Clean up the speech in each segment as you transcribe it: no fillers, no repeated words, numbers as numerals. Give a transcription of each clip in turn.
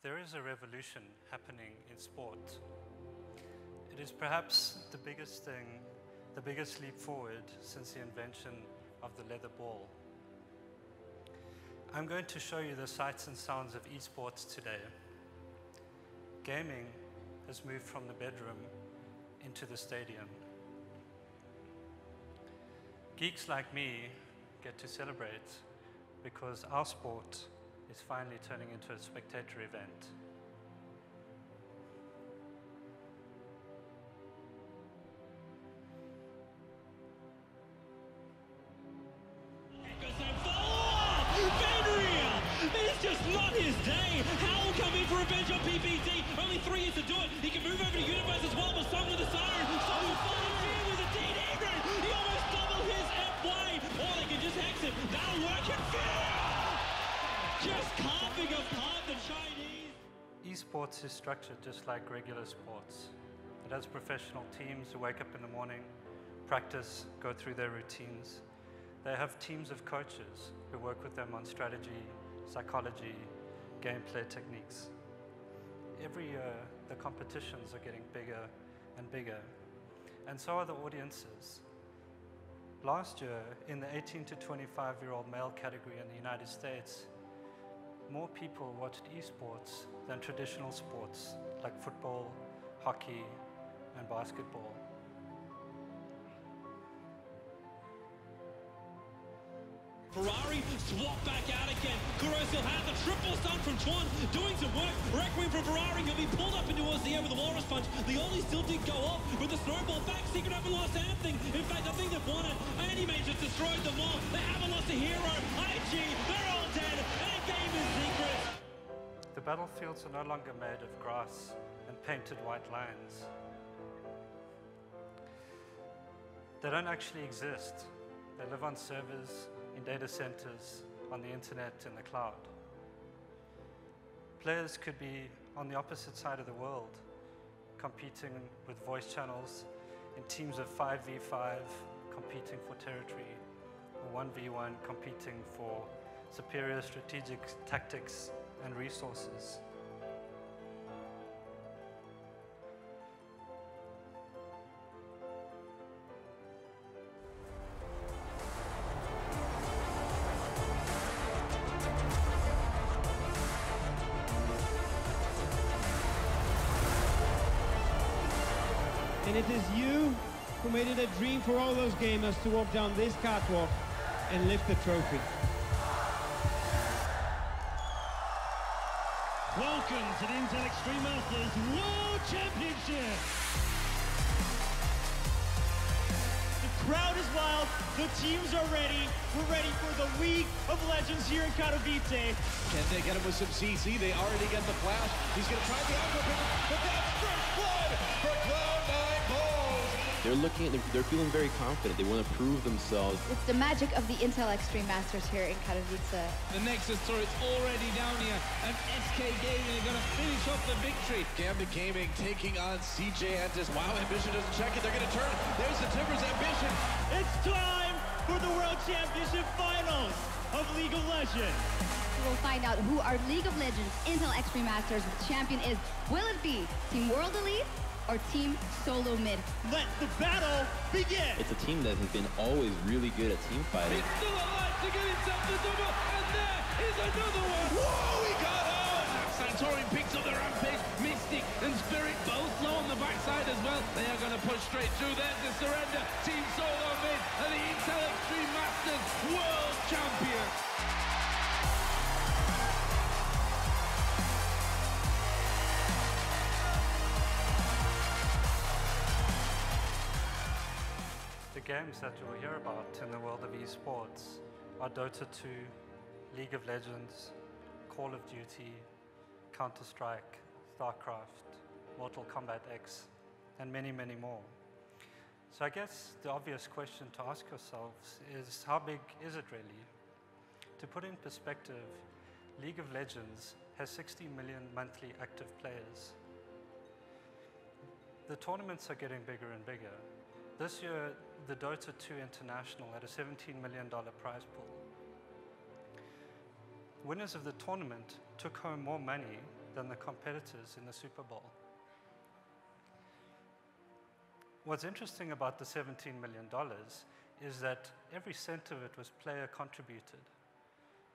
There is a revolution happening in sport. It is perhaps the biggest thing, the biggest leap forward since the invention of the leather ball. I'm going to show you the sights and sounds of esports today. Gaming has moved from the bedroom into the stadium. Geeks like me get to celebrate because our sport is finally turning into a spectator event. It's just not his day. Howell come in for revenge on PPT. Only 3 years to do it. He can move over to Universe as well, but Song with a siren. Song will follow in with a DD route. He almost doubled his FY. Or they can just hex him. That'll work in fear. Just carving apart the Chinese. Esports is structured just like regular sports. It has professional teams who wake up in the morning, practice, go through their routines. They have teams of coaches who work with them on strategy, psychology, gameplay techniques. Every year, the competitions are getting bigger and bigger, and so are the audiences. Last year, in the 18 to 25-year-old male category in the United States, more people watched esports than traditional sports like football, hockey, and basketball. Ferrari swap back out again. Kuros will have the triple stun from Chuan, doing some work. Requiem from Ferrari, he'll be pulled up into towards the air with the Walrus Punch. The Ollie still did go off, but the snowball back. Secret haven't lost anything. In fact, I think they've won it. Anti-Mage just destroyed them all. They haven't lost a hero. IG, they're all dead, and game is secret. The battlefields are no longer made of grass and painted white lines. They don't actually exist. They live on servers, in data centers, on the internet, in the cloud. Players could be on the opposite side of the world, competing with voice channels in teams of 5v5, competing for territory, or 1v1, competing for superior strategic tactics and resources. And it is you who made it a dream for all those gamers to walk down this catwalk and lift the trophy. Welcome to the Intel Extreme Masters World Championship! The crowd is wild, the teams are ready. We're ready for the League of Legends here in Katowice. Can they get him with some CC? They already get the flash. He's going to try the alpha pick, but that's first blood for Cloud9 Balls. They're feeling very confident. They want to prove themselves. It's the magic of the Intel Extreme Masters here in Katowice. The Nexus turret's already down here, and SK Gaming are going to finish off the victory. Gambit Gaming taking on CJ Antis. Wow, Ambition doesn't check it. They're going to turn. There's the Timbers Ambition. It's time for the World Championship Finals of League of Legends. We'll find out who our League of Legends Intel Extreme Masters champion is. Will it be Team World Elite or Team Solo Mid? Let the battle begin! It's a team that has been always really good at team fighting. He's still alive to get himself the double, and there is another one! Whoa, he got on! Santorin picks up the Rampage, Mystic and Spirit both low on the backside as well. They are going to push straight through there to surrender. Team Solo Mid are the Intel Extreme Masters World Champions. The games that you'll hear about in the world of esports are Dota 2, League of Legends, Call of Duty, Counter-Strike, StarCraft, Mortal Kombat X, and many, many more. So I guess the obvious question to ask yourselves is, how big is it really? To put in perspective, League of Legends has 60 million monthly active players. The tournaments are getting bigger and bigger. This year, the Dota 2 International had a $17 million prize pool. Winners of the tournament took home more money than the competitors in the Super Bowl. What's interesting about the $17 million is that every cent of it was player contributed.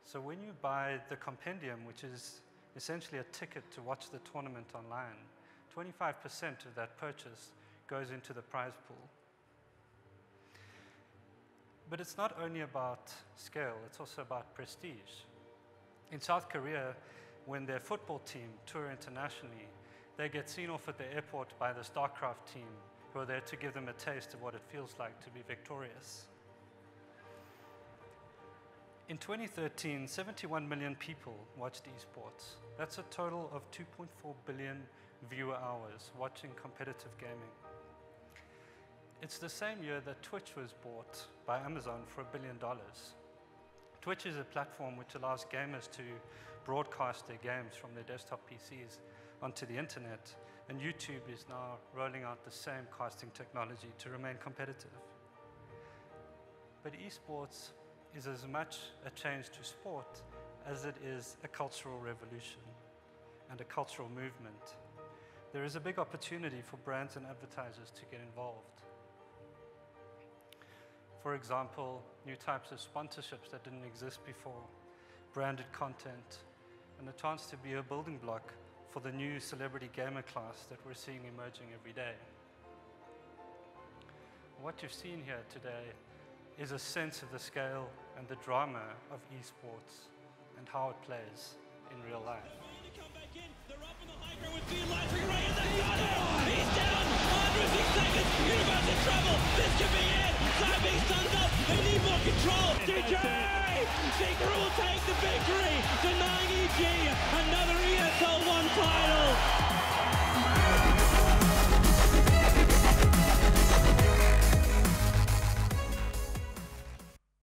So when you buy the compendium, which is essentially a ticket to watch the tournament online, 25% of that purchase goes into the prize pool. But it's not only about scale, it's also about prestige. In South Korea, when their football team tour internationally, they get seen off at the airport by the StarCraft team, who are there to give them a taste of what it feels like to be victorious. In 2013, 71 million people watched esports. That's a total of 2.4 billion viewer hours watching competitive gaming. It's the same year that Twitch was bought by Amazon for $1 billion. Twitch is a platform which allows gamers to broadcast their games from their desktop PCs onto the internet, and YouTube is now rolling out the same casting technology to remain competitive. But esports is as much a change to sport as it is a cultural revolution and a cultural movement. There is a big opportunity for brands and advertisers to get involved. For example, new types of sponsorships that didn't exist before, branded content, and a chance to be a building block for the new celebrity gamer class that we're seeing emerging every day. What you've seen here today is a sense of the scale and the drama of esports and how it plays in real life. They're up in the high ground with Field Light for Ray, and they got it! He's down! Under 6 seconds! Universal trouble! This could be it! Time being stunned up! They need more control! DJ! Secret will take the victory! The